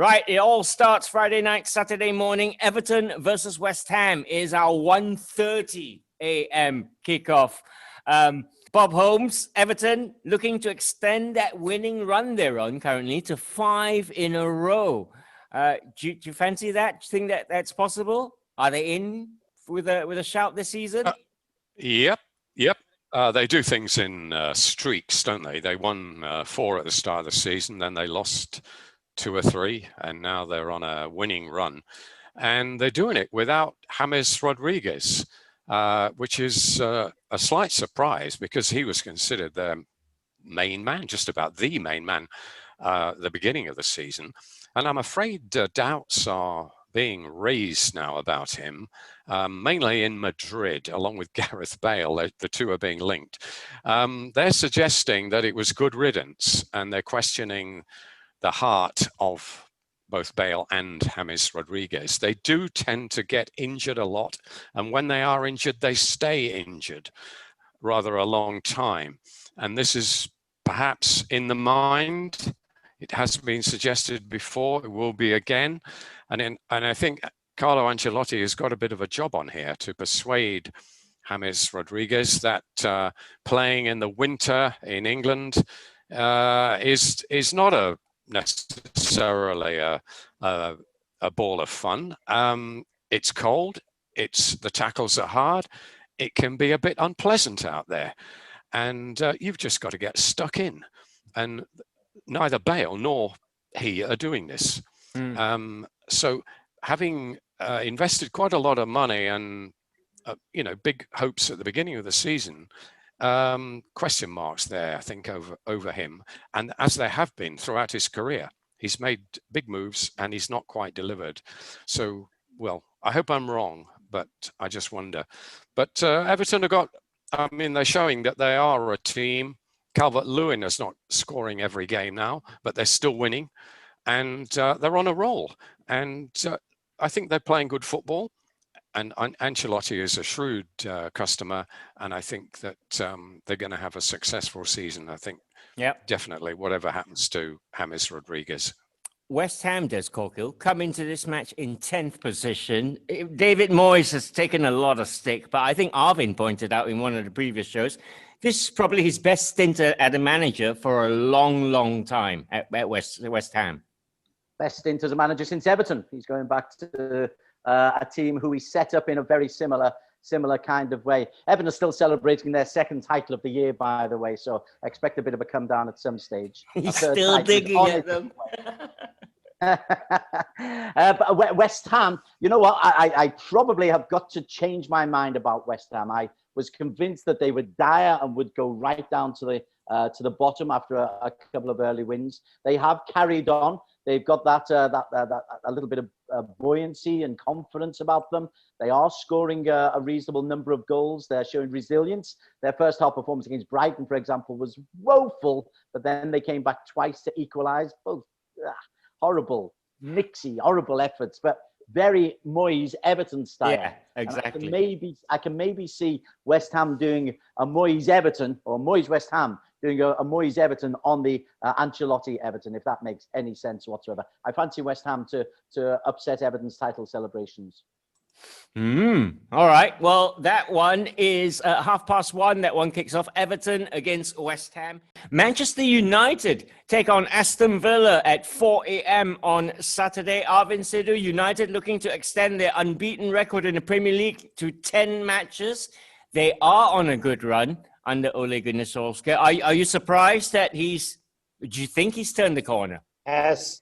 Right, it all starts Friday night, Saturday morning. Everton versus West Ham is our 1:30 a.m. kickoff. Bob Holmes, Everton, looking to extend that winning run they're on currently to 5 in a row. Do you fancy that? Do you think that's possible? Are they in with a shout this season? Yep. They do things in streaks, don't they? They won 4 at the start of the season, then they lost 2 or 3, and now they're on a winning run. And they're doing it without James Rodriguez, which is a slight surprise because he was considered their main man, just about the main man, at the beginning of the season. And I'm afraid doubts are being raised now about him, mainly in Madrid, along with Gareth Bale. The two are being linked. They're suggesting that it was good riddance, and they're questioning the heart of both Bale and James Rodriguez. They do tend to get injured a lot, and when they are injured, they stay injured rather a long time. And this is perhaps in the mind. It has been suggested before, it will be again. And I think Carlo Ancelotti has got a bit of a job on here to persuade James Rodriguez that playing in the winter in England is not necessarily a ball of fun. It's cold. The tackles are hard. It can be a bit unpleasant out there, and you've just got to get stuck in. And neither Bale nor he are doing this. So having invested quite a lot of money and big hopes at the beginning of the season, question marks there, I think, over him. And as there have been throughout his career, he's made big moves and he's not quite delivered. So, well, I hope I'm wrong, but I just wonder. But Everton they're showing that they are a team. Calvert-Lewin is not scoring every game now, but they're still winning. And they're on a roll. And I think they're playing good football. And Ancelotti is a shrewd customer, and I think that they're going to have a successful season. I think, definitely, whatever happens to James Rodriguez. West Ham, Des Corkill, come into this match in 10th position. David Moyes has taken a lot of stick, but I think Arvin pointed out in one of the previous shows, this is probably his best stint as a manager for a long, long time at West Ham. Best stint as a manager since Everton. He's going back to a team who he set up in a very similar kind of way. Everton are still celebrating their 2nd title of the year, by the way, so I expect a bit of a come down at some stage. He's still digging at them. But West Ham, you know what? I probably have got to change my mind about West Ham. I was convinced that they would dire and would go right down to the bottom after a couple of early wins. They have carried on. They've got that a little bit of buoyancy and confidence about them. They are scoring a reasonable number of goals. They're showing resilience. Their first half performance against Brighton, for example, was woeful, but then they came back twice to equalise. Both horrible efforts, but very Moyes Everton style. Yeah, exactly. I can maybe see West Ham doing a Moyes Everton or Moyes West Ham doing a Moyes Everton on the Ancelotti Everton, if that makes any sense whatsoever. I fancy West Ham to upset Everton's title celebrations. All right. Well, that one is 1:30. That one kicks off. Everton against West Ham. Manchester United take on Aston Villa at 4 a.m. on Saturday. Arvin Sidhu, United looking to extend their unbeaten record in the Premier League to 10 matches. They are on a good run under Ole Gunnar Solskjaer. Are you surprised that do you think he's turned the corner? As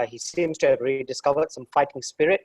he seems to have rediscovered some fighting spirit.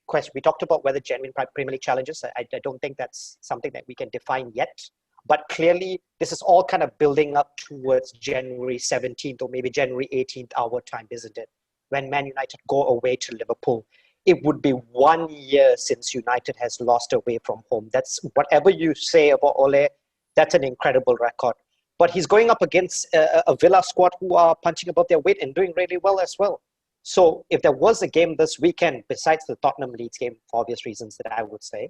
Question, we talked about whether genuine Premier League challenges. I don't think that's something that we can define yet. But clearly, this is all kind of building up towards January 17th or maybe January 18th, our time, isn't it? When Man United go away to Liverpool. It would be 1 year since United has lost away from home. That's whatever you say about Ole, that's an incredible record. But he's going up against a Villa squad who are punching above their weight and doing really well as well. So if there was a game this weekend, besides the Tottenham Leeds game, for obvious reasons that I would say,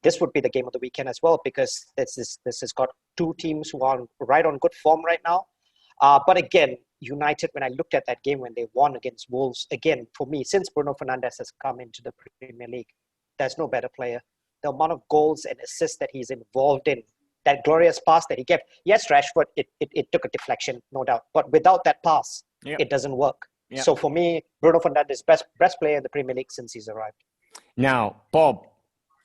this would be the game of the weekend as well, because this has got two teams who are right on good form right now. But again, United, when I looked at that game when they won against Wolves, again, for me, since Bruno Fernandes has come into the Premier League, there's no better player. The amount of goals and assists that he's involved in, that glorious pass that he gave. Yes, Rashford, it took a deflection, no doubt. But without that pass, it doesn't work. Yep. So for me, Bruno Fernandes, best player in the Premier League since he's arrived. Now, Bob,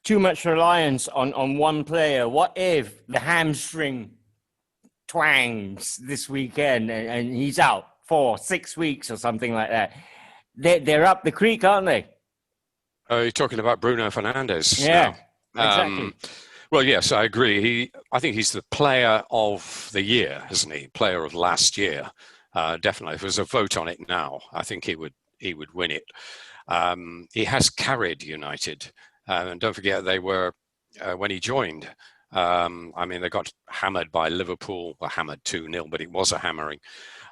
too much reliance on one player. What if the hamstring twangs this weekend and he's out for 6 weeks or something like that? They're up the creek, aren't they? Oh, you're talking about Bruno Fernandes. Yeah, now. exactly. Well, yes, I agree. I think he's the player of the year, isn't he? Player of last year. Definitely. If there's a vote on it now, I think he would win it. He has carried United. And don't forget, they were, when he joined, they got hammered by Liverpool, well, hammered 2-0, but it was a hammering.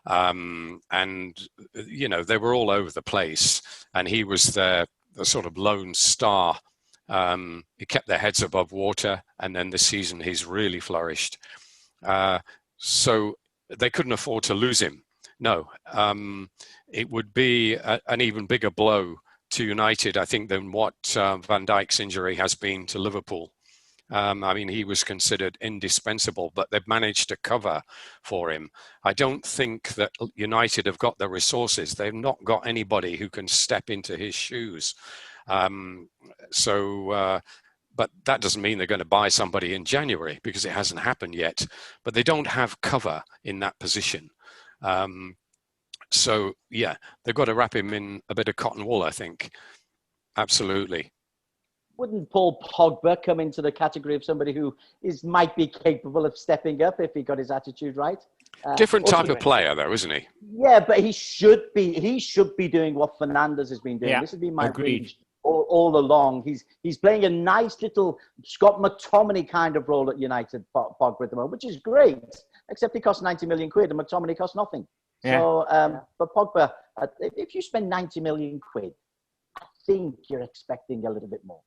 And, they were all over the place. And he was the sort of lone star. He kept their heads above water. And then this season, he's really flourished. So they couldn't afford to lose him. No, it would be an even bigger blow to United, I think, than what Van Dijk's injury has been to Liverpool. He was considered indispensable, but they've managed to cover for him. I don't think that United have got the resources. They've not got anybody who can step into his shoes. But that doesn't mean they're going to buy somebody in January, because it hasn't happened yet. But they don't have cover in that position. They've got to wrap him in a bit of cotton wool, I think. Absolutely. Wouldn't Paul Pogba come into the category of somebody who might be capable of stepping up if he got his attitude right? Different type of player, though, isn't he? Yeah, but he should be doing what Fernandes has been doing. Yeah, this has been my agreed. read all along. He's playing a nice little Scott McTominay kind of role at United, Pogba at the moment, which is great, except he costs 90 million quid and McTominay costs nothing. Yeah. So, but Pogba, if you spend 90 million quid, I think you're expecting a little bit more.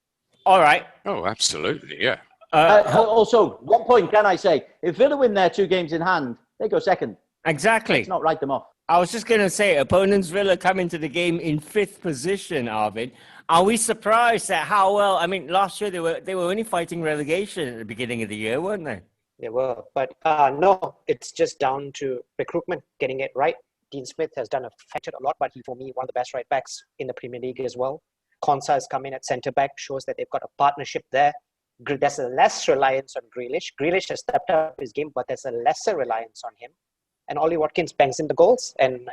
All right. Oh, absolutely, yeah. Also, 1 point can I say, if Villa win their 2 games in hand, they go second. Exactly. Let's not write them off. I was just going to say, opponents Villa come into the game in 5th position, Arvid. Are we surprised at how well? I mean, last year they were only fighting relegation at the beginning of the year, weren't they? They were, but no, it's just down to recruitment, getting it right. Dean Smith has done a lot, but he, for me, one of the best right backs in the Premier League as well. Konsa has come in at centre back, shows that they've got a partnership there. There's a less reliance on Grealish. Grealish has stepped up his game, but there's a lesser reliance on him. And Ollie Watkins bangs in the goals, and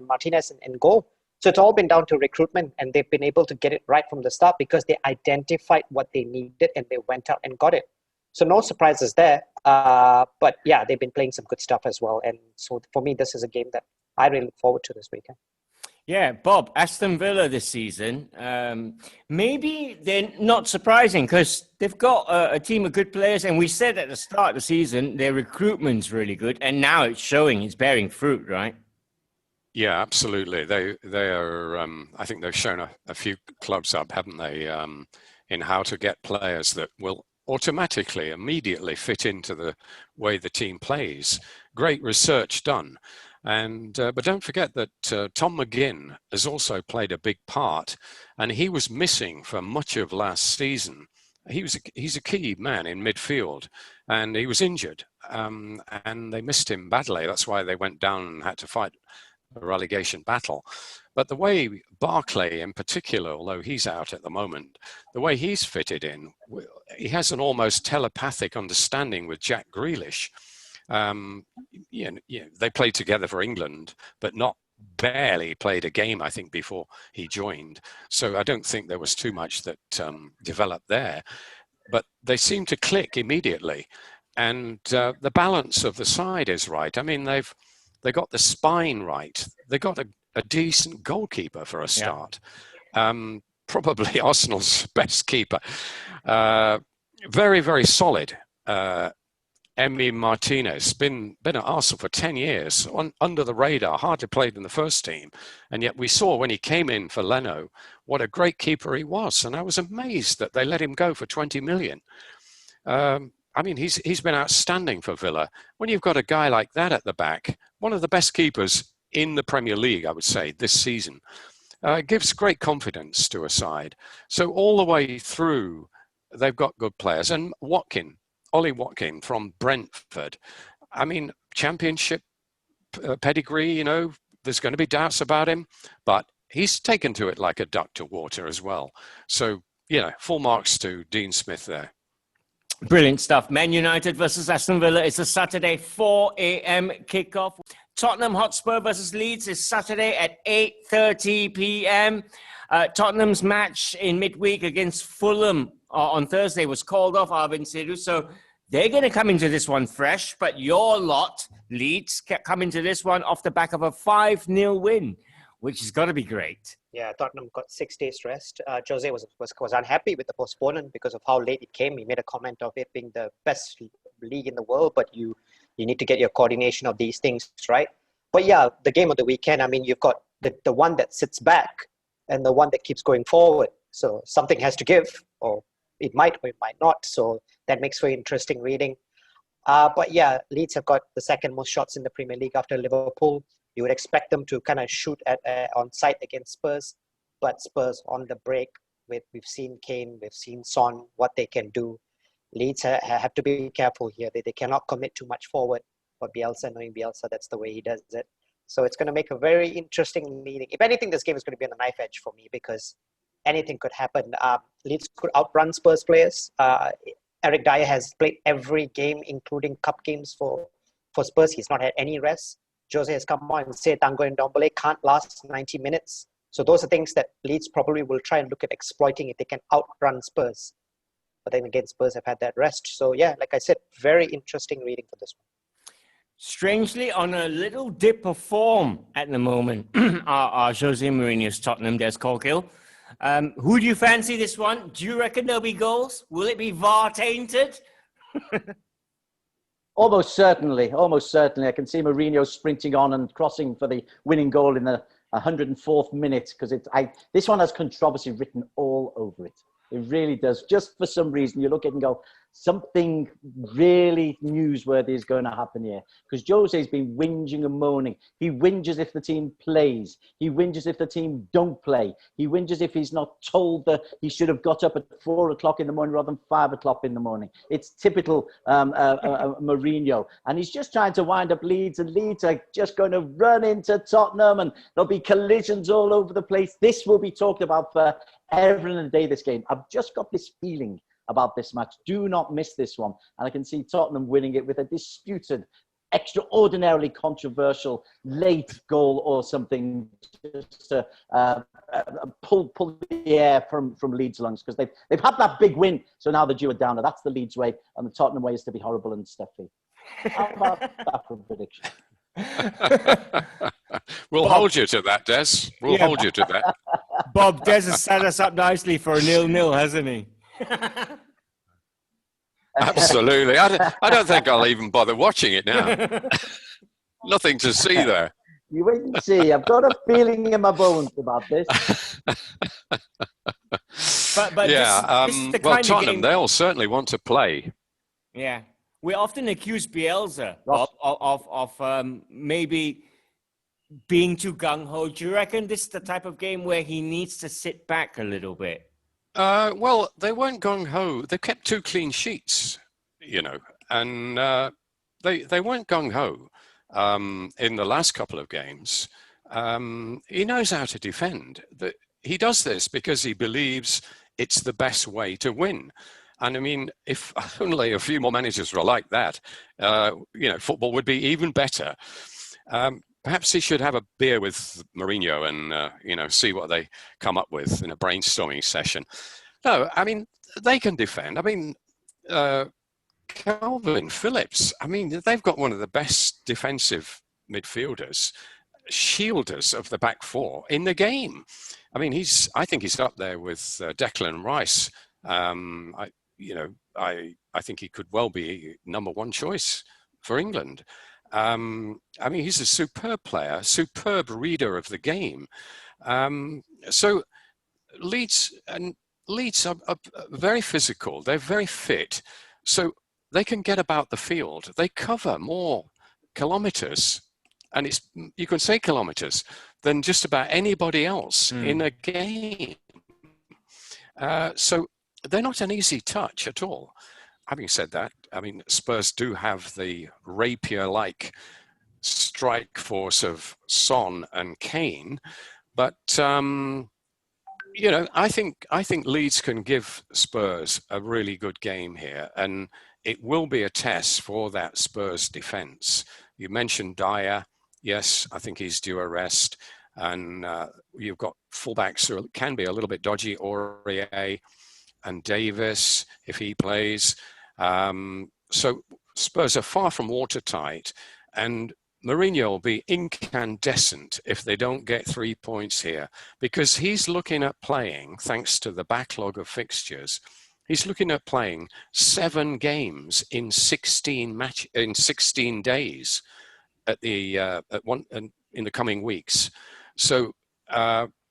Martinez in goal. So it's all been down to recruitment, and they've been able to get it right from the start because they identified what they needed and they went out and got it. So no surprises there. But yeah, they've been playing some good stuff as well. And so for me, this is a game that I really look forward to this weekend. Yeah, Bob, Aston Villa this season, maybe they're not surprising because they've got a team of good players. And we said at the start of the season, their recruitment's really good. And now it's showing, it's bearing fruit, right? Yeah, absolutely. They are, I think they've shown a few clubs up, haven't they, in how to get players that will automatically, immediately fit into the way the team plays. Great research done. And but don't forget that Tom McGinn has also played a big part, and he was missing for much of last season. He's a key man in midfield, and he was injured, and they missed him badly. That's why they went down and had to fight a relegation battle. But the way Barclay in particular, although he's out at the moment, the way he's fitted in, he has an almost telepathic understanding with Jack Grealish. They played together for England, but not barely played a game, I think, before he joined. So I don't think there was too much that developed there. But they seem to click immediately. And the balance of the side is right. I mean, they got the spine right. They got a decent goalkeeper for a start. Yeah. Probably Arsenal's best keeper. Very, very solid. Emi Martinez, been at Arsenal for 10 years, under the radar, hardly played in the first team. And yet we saw when he came in for Leno, what a great keeper he was. And I was amazed that they let him go for 20 million. He's been outstanding for Villa. When you've got a guy like that at the back, one of the best keepers in the Premier League, I would say, this season. It gives great confidence to a side. So all the way through, they've got good players. And Ollie Watkin from Brentford, I mean, championship pedigree, you know, there's going to be doubts about him, but he's taken to it like a duck to water as well. So, you know, full marks to Dean Smith there. Brilliant stuff. Man United versus Aston Villa. It's a Saturday 4 a.m. kickoff. Tottenham Hotspur versus Leeds is Saturday at 8:30 p.m. Tottenham's match in midweek against Fulham on Thursday was called off, Arvin Sidhu. So they're going to come into this one fresh. But your lot, Leeds, come into this one off the back of a 5-0 win, which has got to be great. Yeah, Tottenham got 6 days rest. Jose was unhappy with the postponement because of how late it came. He made a comment of it being the best league in the world, but you need to get your coordination of these things right. But yeah, the game of the weekend, I mean, you've got the one that sits back and the one that keeps going forward. So something has to give, or it might not. So that makes for interesting reading. But yeah, Leeds have got the second most shots in the Premier League after Liverpool. You would expect them to kind of shoot on site against Spurs, but Spurs on the break. We've seen Kane, we've seen Son, what they can do. Leeds have to be careful here. They cannot commit too much forward. But Bielsa, knowing Bielsa, that's the way he does it. So it's going to make a very interesting meeting. If anything, this game is going to be on the knife edge for me because anything could happen. Leeds could outrun Spurs players. Eric Dyer has played every game, including cup games for Spurs. He's not had any rest. Jose has come on and said Tango and Ndombele can't last 90 minutes. So those are things that Leeds probably will try and look at exploiting if they can outrun Spurs. But then again, Spurs have had that rest. So yeah, like I said, very interesting reading for this one. Strangely, on a little dip of form at the moment, are Jose Mourinho's Tottenham, Des Colgill. Who do you fancy this one? Do you reckon there'll be goals? Will it be VAR tainted? Almost certainly. I can see Mourinho sprinting on and crossing for the winning goal in the 104th minute because this one has controversy written all over it. It really does. Just for some reason, you look at it and go, something really newsworthy is going to happen here. Because Jose's been whinging and moaning. He whinges if the team plays. He whinges if the team don't play. He whinges if he's not told that he should have got up at 4 o'clock in the morning rather than 5 o'clock in the morning. It's typical Mourinho. And he's just trying to wind up Leeds. And Leeds are just going to run into Tottenham. And there'll be collisions all over the place. This will be talked about for ever and a day, this game. I've just got this feeling about this match. Do not miss this one. And I can see Tottenham winning it with a disputed, extraordinarily controversial late goal or something just to pull the air from Leeds' lungs because they've had that big win. So now they're due a downer. That's the Leeds way. And the Tottenham way is to be horrible and stuffy. How about that for a prediction? We'll hold you to that, Des. We'll hold you to that. Bob, Des has set us up nicely for a 0-0, hasn't he? Absolutely. I don't think I'll even bother watching it now. Nothing to see there. You wait and see. I've got a feeling in my bones about this. But yeah. this is the well, kind Tottenham, of game... they'll certainly want to play. Yeah. We often accuse Bielsa, Bob, of maybe being too gung-ho. Do you reckon this is the type of game where he needs to sit back a little bit? Well, they weren't gung-ho. They kept 2 clean sheets, you know, and they weren't gung-ho in the last couple of games. He knows how to defend. He does this because he believes it's the best way to win. And I mean, if only a few more managers were like that, you know, football would be even better. Perhaps he should have a beer with Mourinho and, you know, see what they come up with in a brainstorming session. No, I mean, they can defend. I mean, Calvin Phillips, I mean, they've got one of the best defensive midfielders, shielders of the back four in the game. I mean, I think he's up there with Declan Rice. I think he could well be number 1 choice for England. I mean, he's a superb player, superb reader of the game. So Leeds are very physical. They're very fit. So they can get about the field. They cover more kilometers and it's, you can say kilometers, than just about anybody else in a game. So they're not an easy touch at all. Having said that, I mean, Spurs do have the rapier-like strike force of Son and Kane, but you know, I think Leeds can give Spurs a really good game here, and it will be a test for that Spurs defence. You mentioned Dyer. Yes, I think he's due a rest, and you've got fullbacks who can be a little bit dodgy, Aurier and Davis if he plays. So Spurs are far from watertight, and Mourinho will be incandescent if they don't get 3 points here, because he's looking at playing, thanks to the backlog of fixtures, he's looking at playing 7 games in 16 days in the coming weeks. So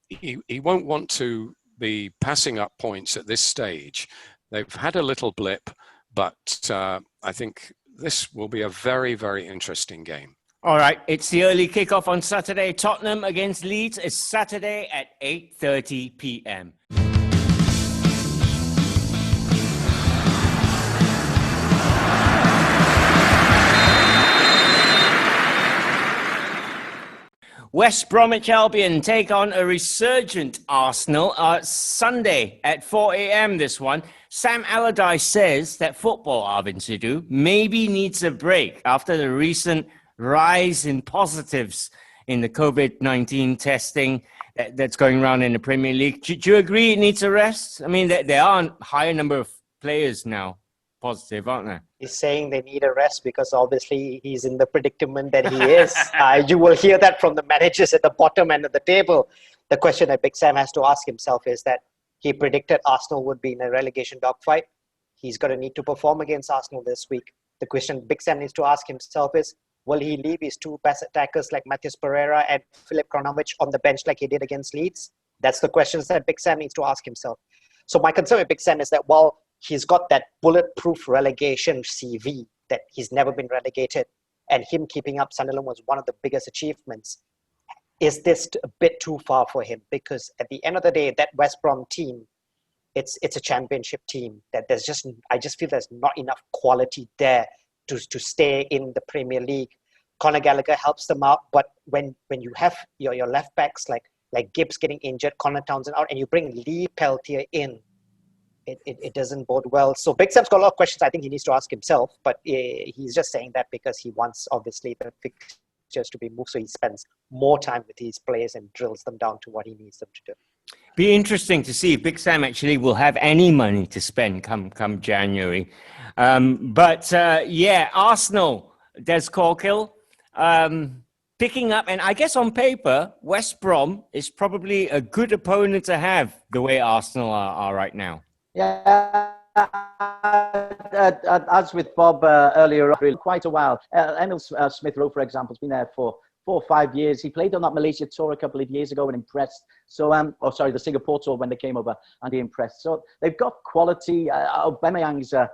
he won't want to be passing up points at this stage. They've had a little blip, but I think this will be a very, very interesting game. All right, it's the early kickoff on Saturday. Tottenham against Leeds is Saturday at 8:30 p.m. West Bromwich Albion take on a resurgent Arsenal Sunday at 4 a.m. this one. Sam Allardyce says that football, Arvind Sidhu, maybe needs a break after the recent rise in positives in the COVID-19 testing that's going around in the Premier League. Do you agree it needs a rest? I mean, there are a higher number of players now positive, aren't there? He's saying they need a rest because obviously he's in the predicament that he is. You will hear that from the managers at the bottom end of the table. The question that Big Sam has to ask himself is that he predicted Arsenal would be in a relegation dogfight. He's going to need to perform against Arsenal this week. The question Big Sam needs to ask himself is, will he leave his 2 best attackers like Matheus Pereira and Filip Krajinovic on the bench like he did against Leeds? That's the questions that Big Sam needs to ask himself. So my concern with Big Sam is that while he's got that bulletproof relegation CV, that he's never been relegated, and him keeping up Sunderland was one of the biggest achievements, is this a bit too far for him? Because at the end of the day, that West Brom team, it's a championship team. That I just feel there's not enough quality there to stay in the Premier League. Conor Gallagher helps them out, but when you have your left backs like Gibbs getting injured, Connor Townsend out, and you bring Lee Peltier in, it doesn't bode well. So Big Sam's got a lot of questions I think he needs to ask himself, but he's just saying that because he wants, obviously, the fixtures to be moved, so he spends more time with his players and drills them down to what he needs them to do. Be interesting to see if Big Sam actually will have any money to spend come January. Yeah, Arsenal, Des Corkill, picking up, and I guess on paper, West Brom is probably a good opponent to have the way Arsenal are right now. Yeah, as with Bob earlier, really quite a while. Emil Smith-Rowe, for example, has been there for 4 or 5 years. He played on that Malaysia tour a couple of years ago and impressed. So, the Singapore tour when they came over, and he impressed. So they've got quality. Aubameyang's a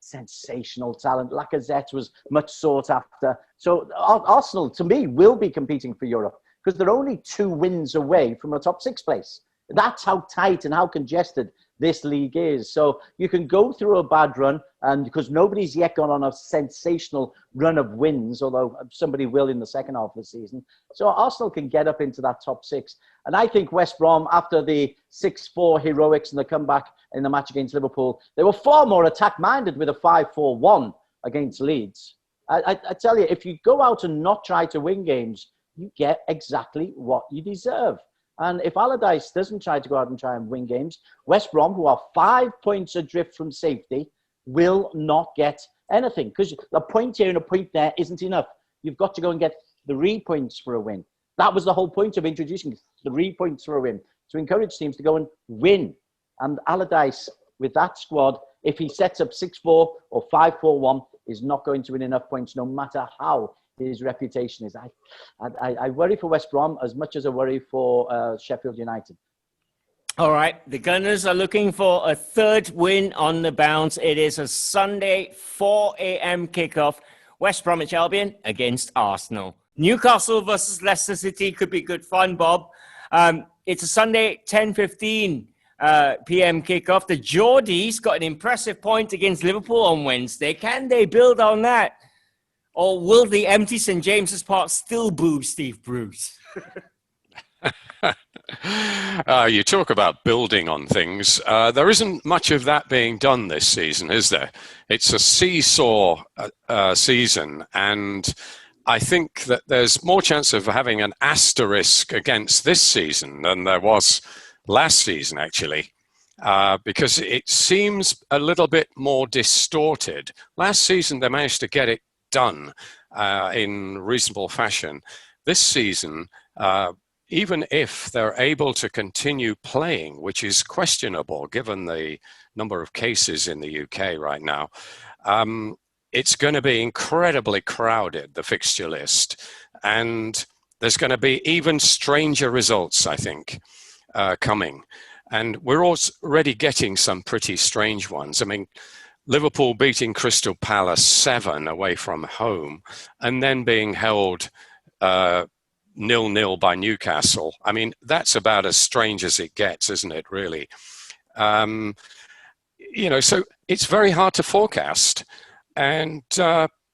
sensational talent. Lacazette was much sought after. So Arsenal, to me, will be competing for Europe because they're only 2 wins away from a top 6 place. That's how tight and how congested this league is. So you can go through a bad run, and because nobody's yet gone on a sensational run of wins, although somebody will in the second half of the season. So Arsenal can get up into that top 6. And I think West Brom, after the 6-4 heroics and the comeback in the match against Liverpool, they were far more attack-minded with a 5-4-1 against Leeds. I tell you, if you go out and not try to win games, you get exactly what you deserve. And if Allardyce doesn't try to go out and try and win games, West Brom, who are 5 points adrift from safety, will not get anything. Because a point here and a point there isn't enough. You've got to go and get 3 points for a win. That was the whole point of introducing 3 points for a win, to encourage teams to go and win. And Allardyce, with that squad, if he sets up 6-4 or 5-4-1, is not going to win enough points, no matter how his reputation is. I worry for West Brom as much as I worry for Sheffield United. All right, the Gunners are looking for a 3rd win on the bounce. It is a Sunday 4 a.m. kickoff. West Bromwich Albion against Arsenal. Newcastle versus Leicester City could be good fun, Bob. It's a Sunday, 10:15 p.m. kickoff. The Geordies got an impressive point against Liverpool on Wednesday. Can they build on that? Or will the empty St. James's Park still boo Steve Bruce? You talk about building on things. There isn't much of that being done this season, is there? It's a seesaw season, and I think that there's more chance of having an asterisk against this season than there was last season, actually, because it seems a little bit more distorted. Last season, they managed to get it done in reasonable fashion. This season, even if they're able to continue playing, which is questionable given the number of cases in the UK right now, it's going to be incredibly crowded, the fixture list. And there's going to be even stranger results, I think, coming. And we're already getting some pretty strange ones. I mean, Liverpool beating Crystal Palace 7 away from home and then being held 0-0 by Newcastle. I mean, that's about as strange as it gets, isn't it, really? So it's very hard to forecast. And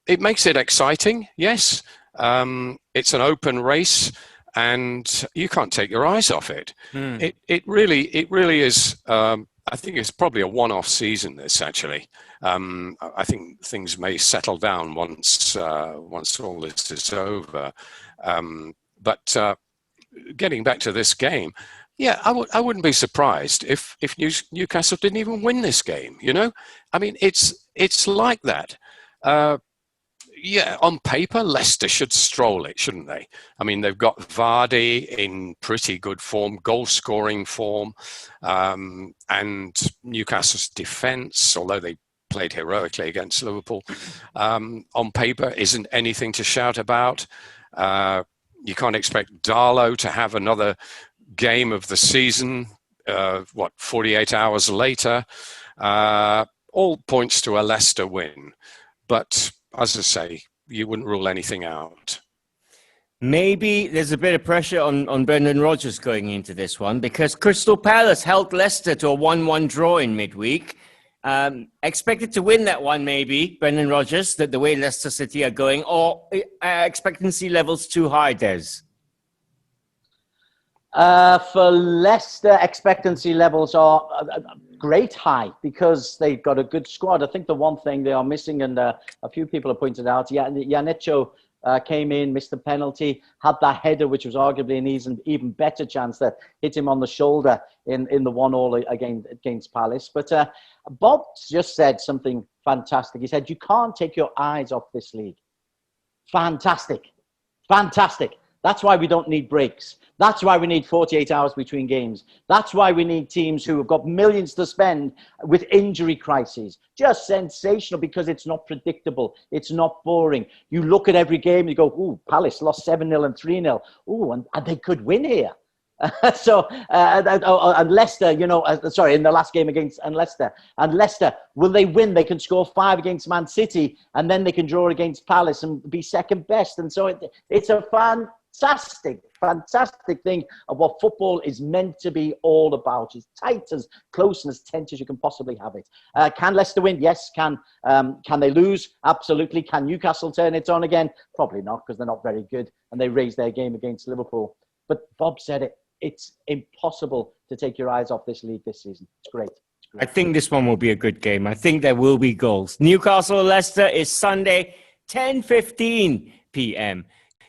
it makes it exciting, yes. It's an open race, and you can't take your eyes off it. It really is. I think it's probably a one-off season. This actually. I think things may settle down once all this is over. But getting back to this game, yeah, I wouldn't be surprised if Newcastle didn't even win this game. I mean, it's like that. On paper, Leicester should stroll it, shouldn't they? I mean, they've got Vardy in pretty good form, goal-scoring form, and Newcastle's defence, although they played heroically against Liverpool, on paper isn't anything to shout about. You can't expect Darlow to have another game of the season, 48 hours later. All points to a Leicester win. But as I say, you wouldn't rule anything out. Maybe there's a bit of pressure on Brendan Rodgers going into this one because Crystal Palace held Leicester to a 1-1 draw in midweek. Expected to win that one, maybe, Brendan Rodgers, that the way Leicester City are going, or expectancy levels too high, Des? For Leicester, expectancy levels are great high because they've got a good squad. I think the one thing they are missing, and a few people have pointed out, Iheanacho came in, missed the penalty, had that header, which was arguably an even better chance that hit him on the shoulder in the 1-1 against Palace. But Bob just said something fantastic. He said, you can't take your eyes off this league. Fantastic. That's why we don't need breaks. That's why we need 48 hours between games. That's why we need teams who have got millions to spend with injury crises. Just sensational because it's not predictable. It's not boring. You look at every game and you go, ooh, Palace lost 7-0 and 3-0. Ooh, and they could win here. And Leicester, in the last game against Leicester. And Leicester, will they win? They can score 5 against Man City and then they can draw against Palace and be second best. And so it's a fantastic thing of what football is meant to be all about. As tight, as close and as tense as you can possibly have it. Can Leicester win? Yes. Can they lose? Absolutely. Can Newcastle turn it on again? Probably not, because they're not very good and they raised their game against Liverpool. But Bob said it. It's impossible to take your eyes off this league this season. It's great. I think this one will be a good game. I think there will be goals. Newcastle-Leicester is Sunday, 10:15 p.m.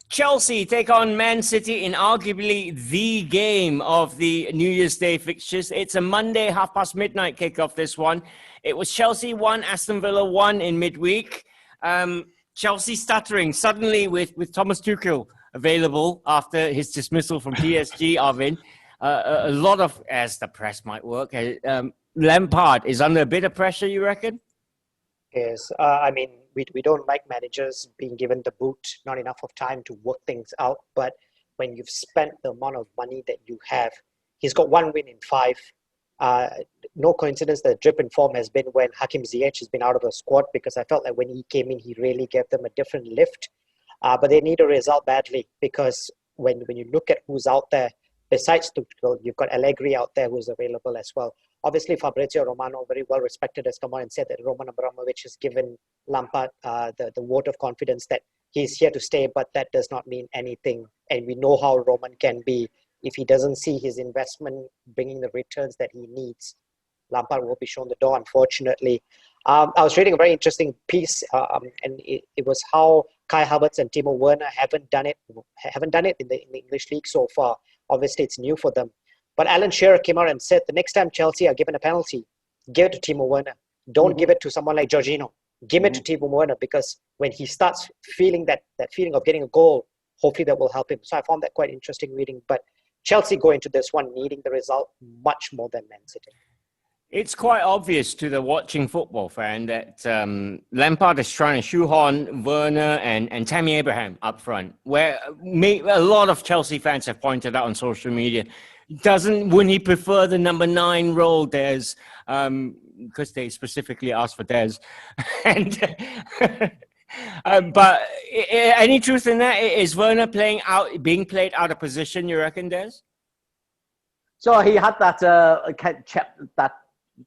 Chelsea take on Man City in arguably the game of the New Year's Day fixtures. It's a Monday, midnight kickoff, this one. It was Chelsea 1, Aston Villa 1 in midweek. Chelsea stuttering suddenly with Thomas Tuchel available after his dismissal from PSG, Arvin. A lot of, as the press might work, Lampard is under a bit of pressure, you reckon? Yes. We don't like managers being given the boot, not enough of time to work things out. But when you've spent the amount of money that you have, he's got 1 win in 5. No coincidence that drip in form has been when Hakim Ziyech has been out of the squad, because I felt like when he came in, he really gave them a different lift. But they need a result badly, because when you look at who's out there, besides Tuchel, you've got Allegri out there who's available as well. Obviously, Fabrizio Romano, very well respected, has come on and said that Roman Abramovich has given Lampard the vote of confidence that he's here to stay, but that does not mean anything. And we know how Roman can be. If he doesn't see his investment bringing the returns that he needs, Lampard will be shown the door, unfortunately. I was reading a very interesting piece, and it was how Kai Havertz and Timo Werner haven't done it in the English league so far. Obviously, it's new for them. But Alan Shearer came out and said, the next time Chelsea are given a penalty, give it to Timo Werner. Don't give it to someone like Jorginho. Give it to Timo Werner, because when he starts feeling that feeling of getting a goal, hopefully that will help him. So I found that quite interesting reading. But Chelsea go into this one needing the result much more than Man City. It's quite obvious to the watching football fan that Lampard is trying to shoehorn Werner and Tammy Abraham up front, where a lot of Chelsea fans have pointed out on social media. Wouldn't he prefer the number 9 role, Des? Because they specifically asked for Des. But any truth in that? Is Werner being played out of position, you reckon, Des? So he had that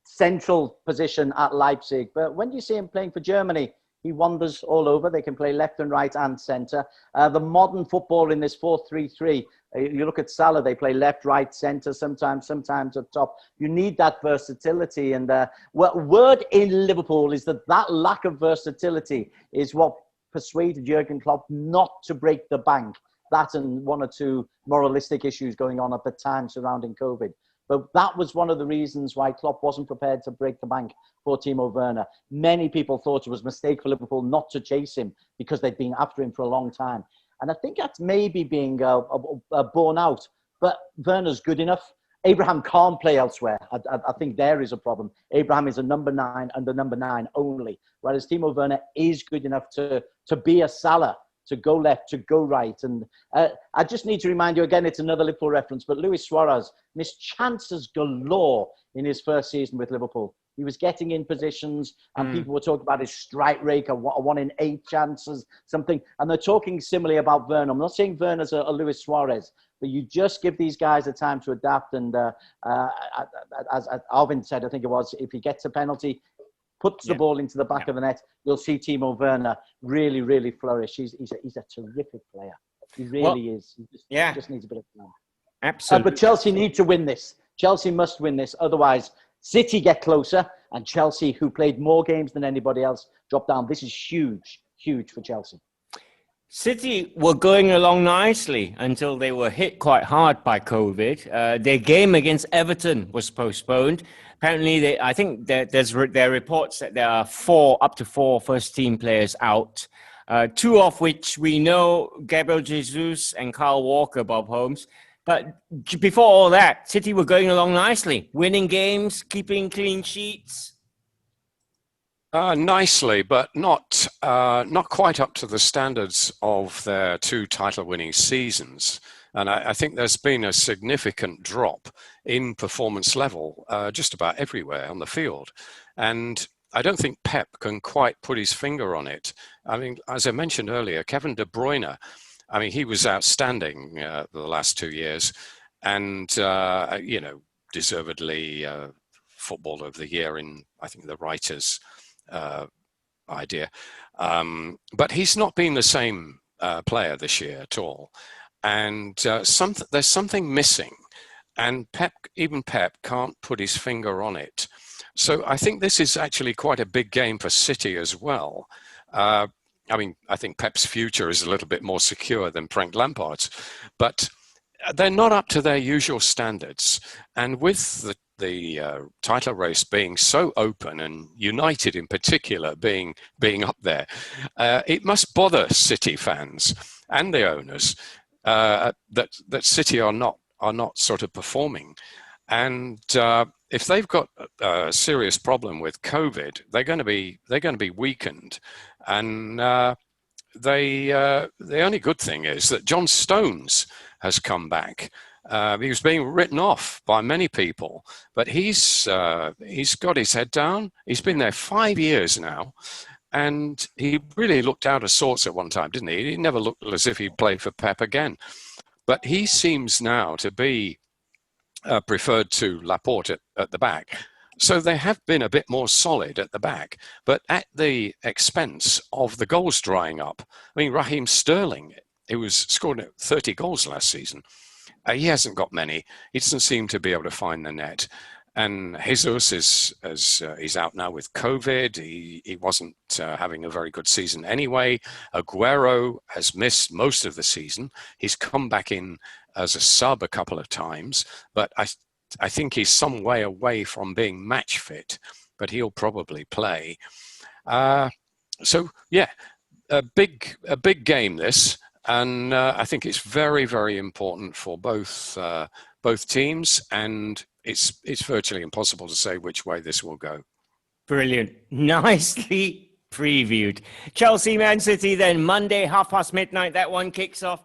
central position at Leipzig, but when you see him playing for Germany, he wanders all over. They can play left and right and centre. The modern football in this 4-3-3, you look at Salah, they play left, right, centre, sometimes up top. You need that versatility. And word in Liverpool is that lack of versatility is what persuaded Jurgen Klopp not to break the bank. That and one or two moralistic issues going on at the time surrounding COVID. But that was one of the reasons why Klopp wasn't prepared to break the bank for Timo Werner. Many people thought it was a mistake for Liverpool not to chase him because they'd been after him for a long time. And I think that's maybe being borne out. But Werner's good enough. Abraham can't play elsewhere. I think there is a problem. Abraham is a number 9 and the number 9 only, whereas Timo Werner is good enough to be a Salah, to go left, to go right. And I just need to remind you again, it's another Liverpool reference, but Luis Suarez missed chances galore in his first season with Liverpool. He was getting in positions and people were talking about his strike rate, a 1 in 8 chances, something. And they're talking similarly about Werner. I'm not saying Werner's a Luis Suarez, but you just give these guys a time to adapt. And as Alvin said, I think it was, if he gets a penalty, puts the ball into the back of the net, you'll see Timo Werner really, really flourish. He's a terrific player. He really is. He just needs a bit of time. Absolutely. But Chelsea need to win this. Chelsea must win this. Otherwise, City get closer, and Chelsea, who played more games than anybody else, drop down. This is huge, huge for Chelsea. City were going along nicely until they were hit quite hard by COVID. Their game against Everton was postponed. Apparently, I think there are reports that there are up to four first-team players out, 2 of which we know, Gabriel Jesus and Kyle Walker, Bob Holmes. But before all that, City were going along nicely, winning games, keeping clean sheets. Nicely, but not quite up to the standards of their 2 title-winning seasons. And I think there's been a significant drop in performance level just about everywhere on the field. And I don't think Pep can quite put his finger on it. I mean, as I mentioned earlier, Kevin De Bruyne, I mean, he was outstanding the last 2 years and, deservedly Footballer of the Year in, I think, the writers' idea. But he's not been the same player this year at all. And there's something missing. And even Pep can't put his finger on it. So I think this is actually quite a big game for City as well. I mean, I think Pep's future is a little bit more secure than Frank Lampard's, but they're not up to their usual standards. And with the title race being so open and United in particular being up there, it must bother City fans and the owners that City are not sort of performing. And if they've got a serious problem with COVID, they're going to be weakened. And the only good thing is that John Stones has come back. He was being written off by many people, but he's got his head down. He's been there 5 years now, And he really looked out of sorts at one time, didn't he? He never looked as if he'd play for Pep again. But he seems now to be preferred to Laporte at the back. So they have been a bit more solid at the back, but at the expense of the goals drying up. I mean, Raheem Sterling, he was scoring 30 goals last season. He hasn't got many. He doesn't seem to be able to find the net. And Jesus he's out now with COVID. He wasn't having a very good season anyway. Aguero has missed most of the season. He's come back in as a sub a couple of times, but I think he's some way away from being match fit, but he'll probably play. So yeah, a big game this, and I think it's very, very important for both teams, and it's virtually impossible to say which way this will go. Brilliant. Nicely previewed. Chelsea, Man City, then Monday, midnight. That one kicks off.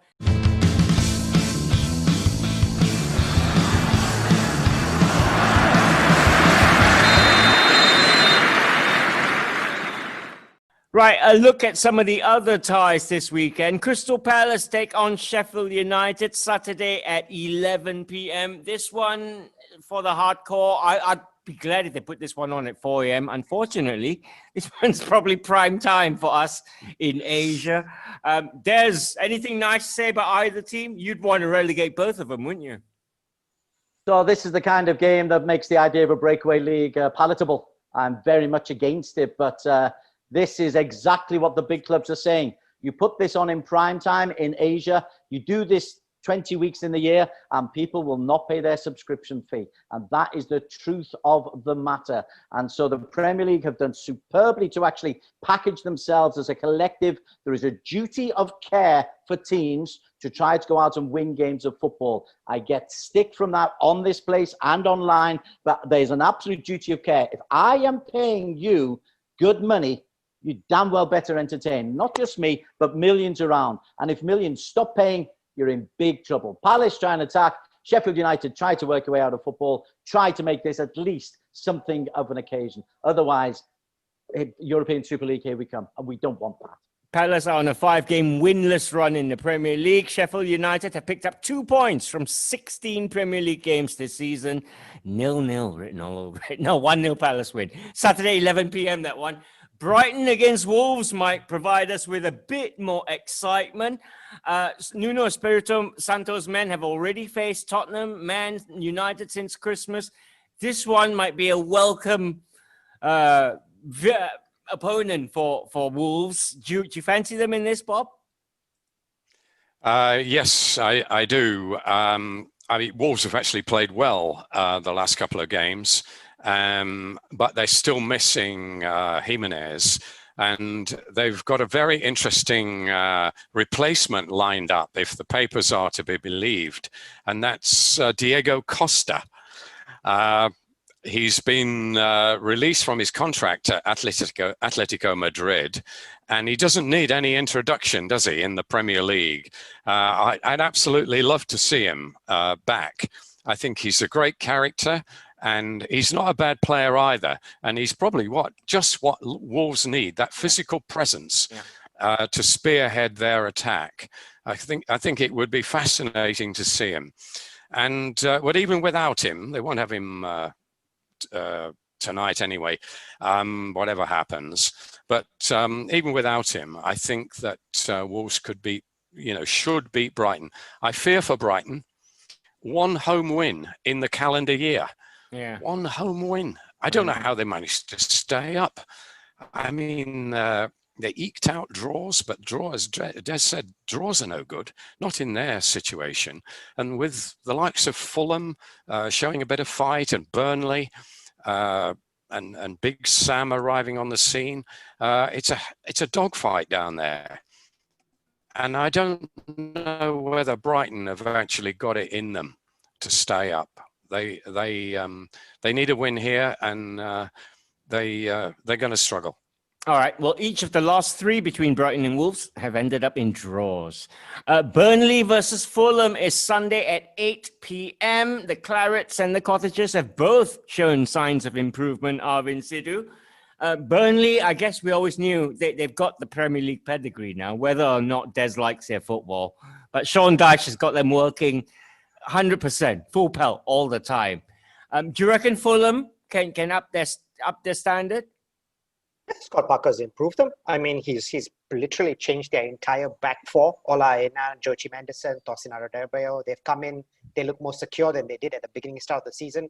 Right, a look at some of the other ties this weekend. Crystal Palace take on Sheffield United Saturday at 11 p.m. This one, for the hardcore, I'd be glad if they put this one on at 4 a.m. Unfortunately, this one's probably prime time for us in Asia. Des, anything nice to say about either team? You'd want to relegate both of them, wouldn't you? So this is the kind of game that makes the idea of a breakaway league palatable. I'm very much against it, but this is exactly what the big clubs are saying. You put this on in prime time in Asia, you do this 20 weeks in the year, and people will not pay their subscription fee. And that is the truth of the matter. And so the Premier League have done superbly to actually package themselves as a collective. There is a duty of care for teams to try to go out and win games of football. I get stick from that on this place and online, but there's an absolute duty of care. If I am paying you good money, you damn well better entertain, not just me, but millions around. And if millions stop paying, you're in big trouble. Palace try and attack. Sheffield United try to work their way out of football, try to make this at least something of an occasion. Otherwise, European Super League, here we come. And we don't want that. Palace are on a 5-game winless run in the Premier League. Sheffield United have picked up 2 points from 16 Premier League games this season. 0-0 written all over it. No, 1-0 Palace win. Saturday, 11 p.m. that one. Brighton against Wolves might provide us with a bit more excitement. Nuno Espirito Santo's men have already faced Tottenham, Man United since Christmas. This one might be a welcome opponent for Wolves. Do you fancy them in this, Bob? Yes, I do. I mean, Wolves have actually played well the last couple of games. But they're still missing Jimenez, and they've got a very interesting replacement lined up, if the papers are to be believed, and that's Diego Costa. He's been released from his contract at Atletico Madrid, and he doesn't need any introduction, does he, in the Premier League? I'd absolutely love to see him back. I think he's a great character. And he's not a bad player either. And he's probably just what Wolves need, that physical presence to spearhead their attack. I think it would be fascinating to see him. And but even without him, they won't have him tonight anyway, whatever happens. But even without him, I think that Wolves should beat Brighton. I fear for Brighton. One home win in the calendar year. Yeah. One home win. I don't know how they managed to stay up. I mean, they eked out draws, but draws, Des said, draws are no good, not in their situation. And with the likes of Fulham showing a bit of fight, and Burnley and Big Sam arriving on the scene, it's a dogfight down there. And I don't know whether Brighton have actually got it in them to stay up. They need a win here, and they're going to struggle. All right. Well, each of the last 3 between Brighton and Wolves have ended up in draws. Burnley versus Fulham is Sunday at 8 p.m. The Clarets and the Cottagers have both shown signs of improvement, Arvin Sidhu. Burnley, I guess we always knew they've got the Premier League pedigree now, whether or not Des likes their football. But Sean Dyche has got them working 100%, full pelt all the time. Do you reckon Fulham can up their standard? Scott Parker's improved them. I mean, he's literally changed their entire back four. Ola Aina, Joachim Anderson, Tosin Adarabioyo, they've come in. They look more secure than they did at the beginning start of the season.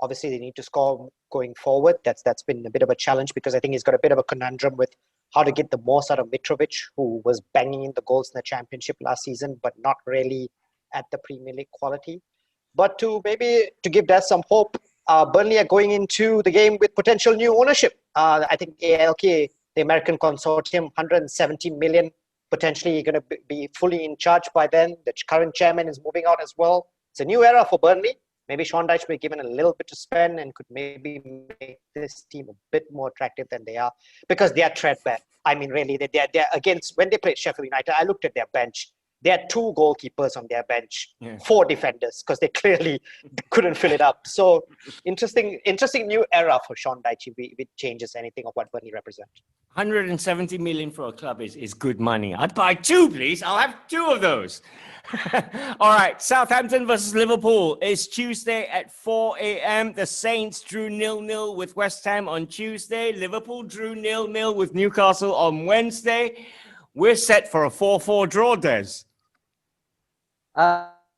Obviously, they need to score going forward. That's been a bit of a challenge because I think he's got a bit of a conundrum with how to get the most out of Mitrovic, who was banging in the goals in the Championship last season, but not really at the Premier League quality. But to give that some hope, Burnley are going into the game with potential new ownership. I think ALK, the American consortium, 170 million, potentially going to be fully in charge by then. The current chairman is moving out as well. It's a new era for Burnley. Maybe Sean Dyche will be given a little bit to spend and could maybe make this team a bit more attractive than they are because they are threadbare. I mean, really, they're against, when they played Sheffield United, I looked at their bench. They had 2 goalkeepers on their bench, 4 defenders, because they clearly couldn't fill it up. So interesting new era for Sean Dyche if it changes anything of what Burnley represent. 170 million for a club is good money. I'd buy 2, please. I'll have 2 of those. All right, Southampton versus Liverpool is Tuesday at 4 a.m. The Saints drew 0-0 with West Ham on Tuesday. Liverpool drew 0-0 with Newcastle on Wednesday. We're set for a 4-4 draw, Des.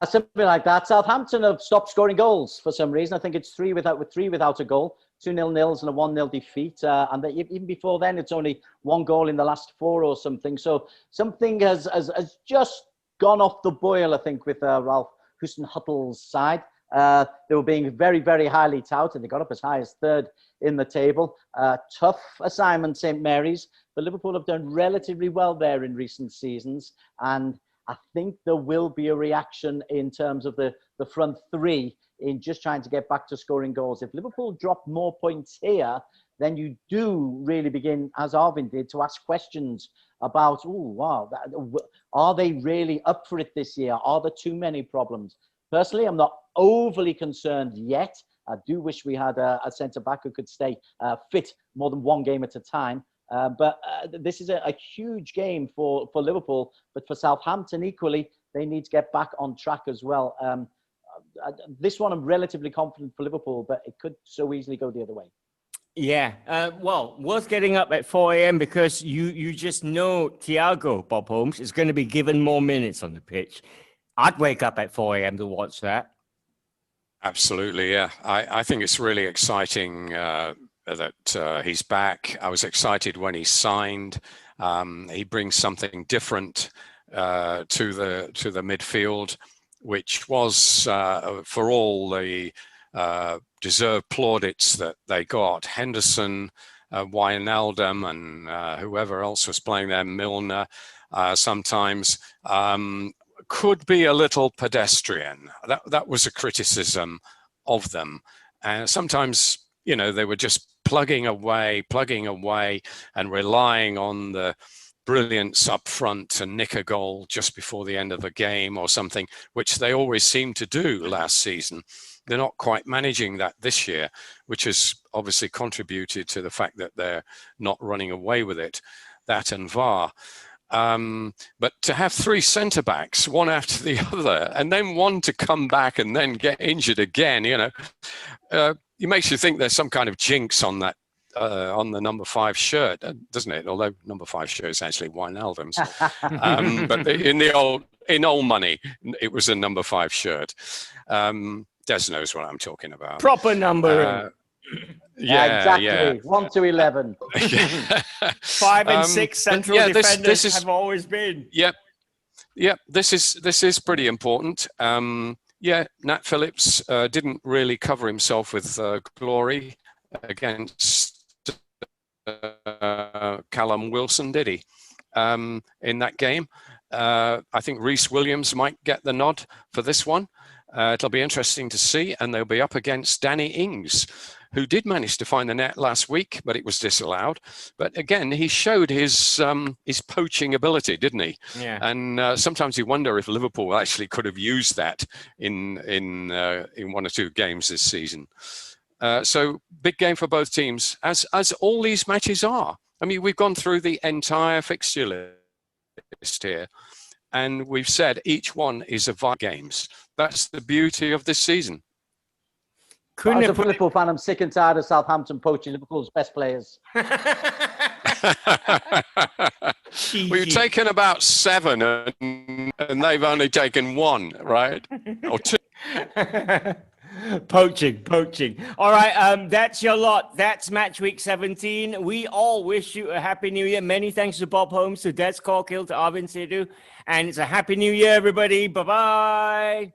Something like that. Southampton have stopped scoring goals for some reason. I think it's 3 without a goal, 2 0-0s and a 1-0 defeat. And even before then, it's only 1 goal in the last 4 or something. So something has just gone off the boil, I think, with Ralph Hasenhüttl's side. They were being very, very highly touted. They got up as high as 3rd in the table. Tough assignment, St. Mary's, but Liverpool have done relatively well there in recent seasons. And I think there will be a reaction in terms of the front 3 in just trying to get back to scoring goals. If Liverpool drop more points here, then you do really begin, as Arvin did, to ask questions about, are they really up for it this year? Are there too many problems? Personally, I'm not overly concerned yet. I do wish we had a centre-back who could stay fit more than 1 game at a time. But this is a huge game for Liverpool. But for Southampton, equally, they need to get back on track as well. This one, I'm relatively confident for Liverpool, but it could so easily go the other way. Yeah, well, worth getting up at 4 a.m. because you just know Thiago, Bob Holmes, is going to be given more minutes on the pitch. I'd wake up at 4 a.m. to watch that. Absolutely, yeah. I think it's really exciting that he's back. I was excited when he signed. He brings something different to the midfield, which was for all the deserved plaudits that they got. Henderson, Wijnaldum, and whoever else was playing there, Milner, sometimes could be a little pedestrian. That was a criticism of them. And sometimes, they were just plugging away and relying on the brilliance up front to nick a goal just before the end of a game or something, which they always seemed to do last season. They're not quite managing that this year, which has obviously contributed to the fact that they're not running away with it, that and VAR. But to have 3 centre-backs, one after the other, and then one to come back and then get injured again, it makes you think there's some kind of jinx on that, on the number 5 shirt, doesn't it? Although number 5 shirt is actually Wijnaldum's. But in old money, it was a number 5 shirt. Des knows what I'm talking about. Proper number. Yeah, exactly. Yeah. 1 to 11. 5 and 6 central defenders have always been. Yep. This is pretty important. Nat Phillips didn't really cover himself with glory against Callum Wilson, did he? In that game, I think Reece Williams might get the nod for this one. It'll be interesting to see, and they'll be up against Danny Ings, who did manage to find the net last week, but it was disallowed. But again, he showed his poaching ability, didn't he? Yeah. And sometimes you wonder if Liverpool actually could have used that in 1 or 2 games this season. So big game for both teams, as all these matches are. I mean, we've gone through the entire fixture list here, and we've said each one is a vital games. That's the beauty of this season. As a Liverpool fan, I'm sick and tired of Southampton poaching Liverpool's best players. We've taken about 7, and they've only taken 1, right? Or 2. Poaching. All right, that's your lot. That's match week 17. We all wish you a happy new year. Many thanks to Bob Holmes, to Des Corkill, to Arvin Sidhu. And it's a happy new year, everybody. Bye-bye.